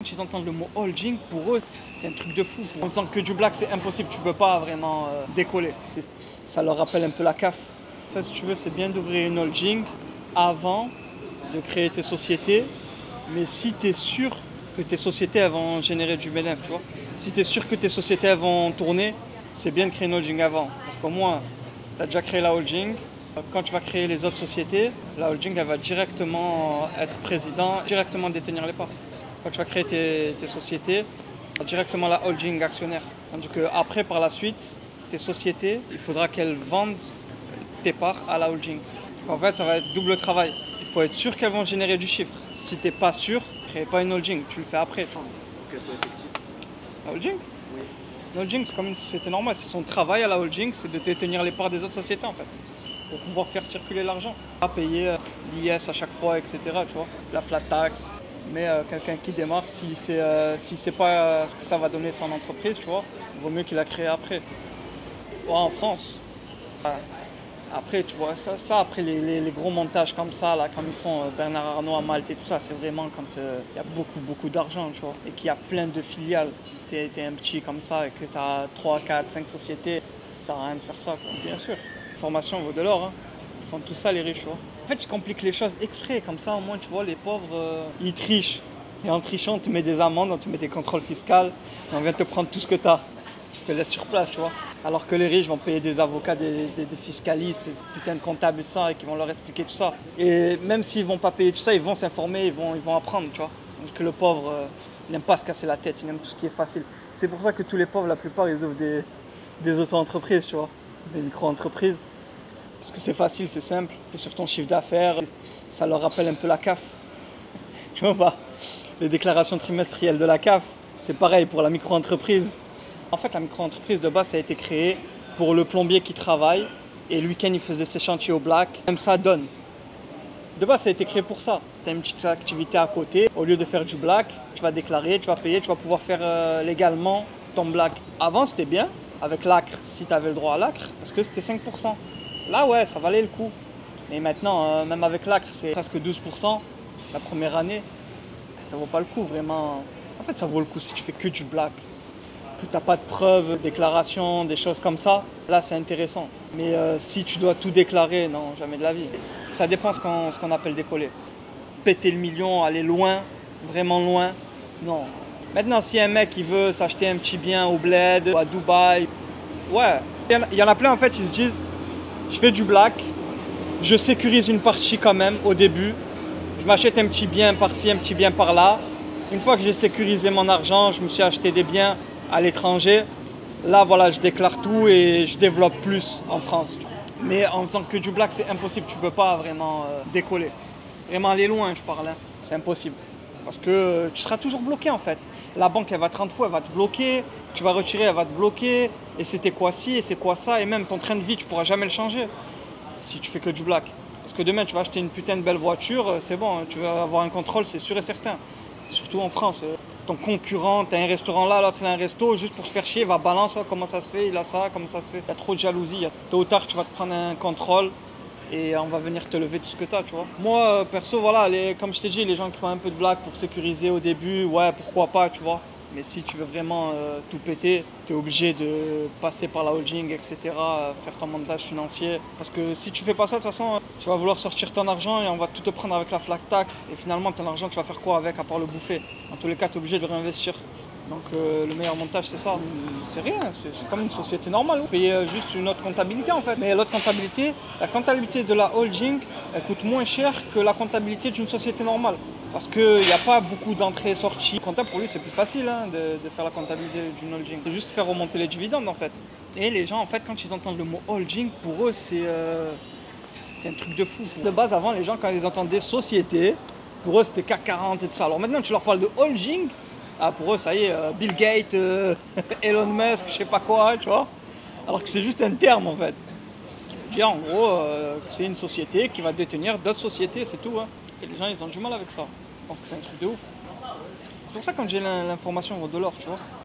Quand ils entendent le mot holding, pour eux, c'est un truc de fou. En faisant que du black, c'est impossible, tu peux pas vraiment décoller. Ça leur rappelle un peu la CAF. En fait, si tu veux, c'est bien d'ouvrir une holding avant de créer tes sociétés, mais si tu es sûr que tes sociétés elles vont générer du bénéfice, tu vois. Si tu es sûr que tes sociétés elles vont tourner, c'est bien de créer une holding avant. Parce qu'au moins, tu as déjà créé la holding. Quand tu vas créer les autres sociétés, la holding elle va directement être président, directement détenir les parts. Quand tu vas créer tes sociétés, directement la holding actionnaire. Tandis qu'après, par la suite, tes sociétés, il faudra qu'elles vendent tes parts à la holding. En fait, ça va être double travail. Il faut être sûr qu'elles vont générer du chiffre. Si tu n'es pas sûr, crée pas une holding, tu le fais après. Pour qu'elle soit effective. La holding? Oui. La holding, c'est comme une société normale. C'est son travail à la holding, c'est de détenir les parts des autres sociétés en fait. Pour pouvoir faire circuler l'argent. Pas payer l'IS à chaque fois, etc. Tu vois, la flat tax. Mais quelqu'un qui démarre, si c'est pas ce que ça va donner son entreprise, tu vois, il vaut mieux qu'il la crée après. Ouais, en France. Après, tu vois, ça après les gros montages comme ça, là, comme ils font Bernard Arnault à Malte et tout ça, c'est vraiment quand il y a beaucoup d'argent, tu vois, et qu'il y a plein de filiales. T'es un petit comme ça et que tu as 3, 4, 5 sociétés, ça sert à rien de faire ça, quoi. Bien sûr, l'information vaut de l'or, hein. Ils font tout ça, les riches, tu vois. En fait, je complique les choses exprès, comme ça, au moins, tu vois, les pauvres, ils trichent. Et en trichant, on te met des amendes, on te met des contrôles fiscaux, et on vient te prendre tout ce que tu as. On te laisse sur place, tu vois. Alors que les riches vont payer des avocats, des fiscalistes, des putains de comptables et tout ça, et qui vont leur expliquer tout ça. Et même s'ils vont pas payer tout ça, ils vont s'informer, ils vont apprendre, tu vois. Parce que le pauvre, il n'aime pas se casser la tête, il aime tout ce qui est facile. C'est pour ça que tous les pauvres, la plupart, ils ouvrent des auto-entreprises, tu vois, des micro-entreprises. Parce que c'est facile, c'est simple, c'est sur ton chiffre d'affaires, ça leur rappelle un peu la CAF. Tu vois pas? Les déclarations trimestrielles de la CAF, c'est pareil pour la micro-entreprise. En fait, la micro-entreprise de base, ça a été créé pour le plombier qui travaille et le week-end, il faisait ses chantiers au black. Même ça donne. De base, ça a été créé pour ça. Tu as une petite activité à côté. Au lieu de faire du black, tu vas déclarer, tu vas payer, tu vas pouvoir faire légalement ton black. Avant, c'était bien, avec l'acre, si tu avais le droit à l'acre, parce que c'était 5%. Là, ouais, ça valait le coup. Mais maintenant, même avec l'acre, c'est presque 12% la première année. Ça vaut pas le coup, vraiment. En fait, ça vaut le coup si tu fais que du black. Que tu n'as pas de preuves, déclarations, des choses comme ça. Là, c'est intéressant. Mais si tu dois tout déclarer, non, jamais de la vie. Ça dépend ce qu'on appelle décoller. Péter le million, aller loin, vraiment loin, non. Maintenant, si un mec il veut s'acheter un petit bien au bled, à Dubaï, ouais. Il y en a plein, en fait, ils se disent, je fais du black, je sécurise une partie quand même au début. Je m'achète un petit bien par-ci, un petit bien par-là. Une fois que j'ai sécurisé mon argent, je me suis acheté des biens à l'étranger. Là, voilà, je déclare tout et je développe plus en France. Mais en faisant que du black, c'est impossible. Tu peux pas vraiment décoller. Vraiment aller loin, je parle. Hein. C'est impossible. Parce que tu seras toujours bloqué, en fait. La banque, elle va te rendre fou, elle va te bloquer. Tu vas retirer, elle va te bloquer. Et c'était quoi ci, et c'est quoi ça. Et même ton train de vie, tu pourras jamais le changer si tu fais que du black. Parce que demain, tu vas acheter une putain de belle voiture, c'est bon, tu vas avoir un contrôle, c'est sûr et certain. Surtout en France. Ton concurrent, tu as un restaurant là, l'autre il a un resto, juste pour se faire chier, il va balancer, comment ça se fait, il a ça, comment ça se fait. Il y a trop de jalousie. Tôt ou tard, tu vas te prendre un contrôle et on va venir te lever tout ce que tu as, tu vois. Moi, perso, voilà, comme je t'ai dit, les gens qui font un peu de blague pour sécuriser au début, ouais, pourquoi pas, tu vois. Mais si tu veux vraiment tout péter, tu es obligé de passer par la holding, etc., faire ton montage financier. Parce que si tu fais pas ça, de toute façon, tu vas vouloir sortir ton argent et on va tout te prendre avec la flat tax. Et finalement, ton argent, tu vas faire quoi avec à part le bouffer? En tous les cas, tu es obligé de réinvestir. Donc le meilleur montage, c'est ça. C'est rien, c'est comme une société normale. Vous payez juste une autre comptabilité en fait. Mais l'autre comptabilité, la comptabilité de la holding, elle coûte moins cher que la comptabilité d'une société normale. Parce qu'il n'y a pas beaucoup d'entrées et sorties. Comptable pour lui, c'est plus facile hein, de faire la comptabilité d'une holding. C'est juste faire remonter les dividendes en fait. Et les gens, en fait, quand ils entendent le mot holding, pour eux, c'est un truc de fou. De base, avant, les gens, quand ils entendaient société, pour eux, c'était CAC 40 et tout ça. Alors maintenant, tu leur parles de holding. Ah, pour eux, ça y est, Bill Gates, Elon Musk, je sais pas quoi, tu vois. Alors que c'est juste un terme, en fait. Qui veut dire, en gros, que c'est une société qui va détenir d'autres sociétés, c'est tout. Hein. Et les gens, ils ont du mal avec ça. Je pense que c'est un truc de ouf. C'est pour ça que quand j'ai l'information, on vaut de l'or, tu vois.